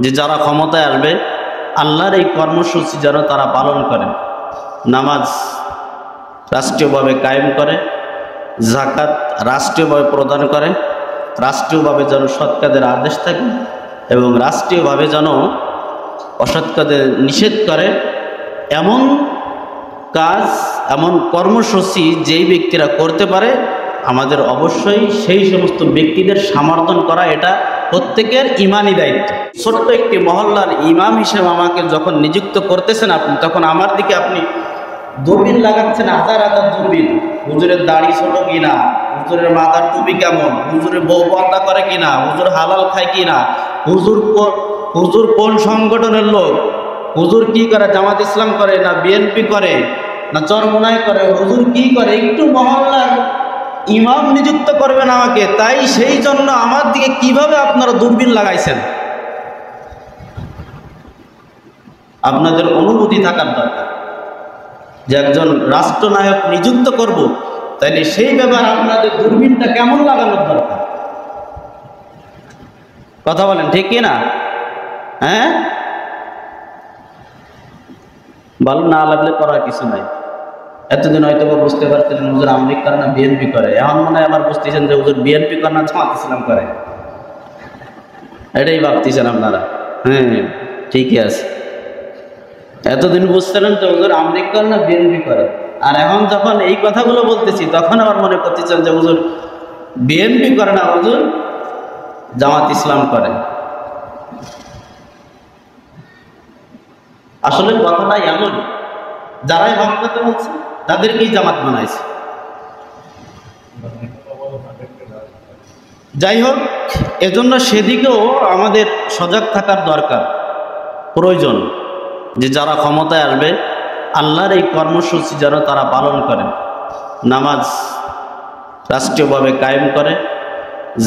যে যারা ক্ষমতায় আসবে আল্লাহর এই কর্মসূচি যেন তারা পালন করে, নামাজ রাষ্ট্রীয়ভাবে কায়েম করে, যাকাত রাষ্ট্রীয়ভাবে প্রদান করে, রাষ্ট্রীয়ভাবে যেন সৎ কাজের আদেশ থাকে এবং রাষ্ট্রীয়ভাবে যেন অসৎ কাজে নিষেধ করে। এমন কাজ, এমন কর্মসূচি যেই ব্যক্তিরা করতে পারে, আমাদের অবশ্যই সেই সমস্ত ব্যক্তিদের সমর্থন করা এটা প্রত্যেকের ইমানি দায়িত্ব। ছোট্ট একটি মহল্লার ইমাম হিসেবে আমাকে যখন নিযুক্ত করতেছেন আপনি, তখন আমার দিকে আপনি দূরবীন লাগাচ্ছেন, হাজার হাজার দূরবীন। হুজুরের দাড়ি ছোট কিনা, হুজুরের মাথার টুপি কেমন, হুজুরের বউ পর্দা করে কিনা, হুজুর হালাল খায় কিনা, হুজুর কোন সংগঠনের লোক, হুজুর কি করে, জামাত ইসলাম করে না বিএনপি করে না চরমোনাই করে, হুজুর কি করে, একটু মহল্লার ইমাম নিযুক্ত করবেন আমাকে, তাই সেই জন্য আমার দিকে কিভাবে আপনারা দূরবীন লাগাইছেন? আপনাদের অনুমতি থাকার দরকার। যে একজন রাষ্ট্রনায়ক নিযুক্ত করব, তাইলে সেই ব্যাপারে আপনাদের দূরবীনটা কেমন লাগানোর দরকার? কথা বলেন ঠিক কি না? হ্যাঁ, ভালো না লাগলে করার কিছু নাই। এতদিন হয়তো বুঝতে পারছিলেন হুজুর আওয়ামী লীগ করে না বিএনপি করে, এখন মনে হয় আবার বুঝতেছেন যে হুজুর বিএনপি করে না জামাত ইসলাম করে, এটাই ভাবতেছেন আপনারা। হ্যাঁ, ঠিকই আছে। এতদিন বুঝছিলেন যে হুজুর আওয়ামী লীগ করে না বিএনপি করে, আর এখন যখন এই কথাগুলো বলতেছি তখন আবার মনে করতেছেন যে হুজুর বিএনপি করে না, হুজুর জামাত ইসলাম করে। আসলে কথাটা এমন, যারাই হক কথা বলছে তাদেরকেই জামাত বানাইছে। যাই হোক, এজন্য সেদিকেও আমাদের সজাগ থাকার দরকার, প্রয়োজন। যে যারা ক্ষমতায় আসবে আল্লাহর এই কর্মসূচি যেন তারা পালন করে, নামাজ রাষ্ট্রীয়ভাবে কায়েম করে,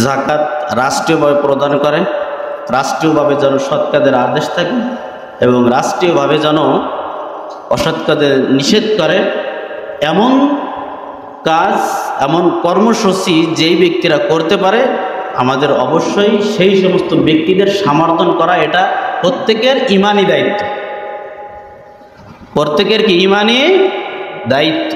যাকাত রাষ্ট্রীয়ভাবে প্রদান করে, রাষ্ট্রীয়ভাবে যেন সৎ কাজের আদেশ থাকে এবং রাষ্ট্রীয়ভাবে যেন অসৎ কাজে নিষেধ করে। এমন কাজ, এমন কর্মসূচি যেই ব্যক্তিরা করতে পারে, আমাদের অবশ্যই সেই সমস্ত ব্যক্তিদের সমর্থন করা এটা প্রত্যেকের ইমানি দায়িত্ব। প্রত্যেকের কি ইমানি দায়িত্ব।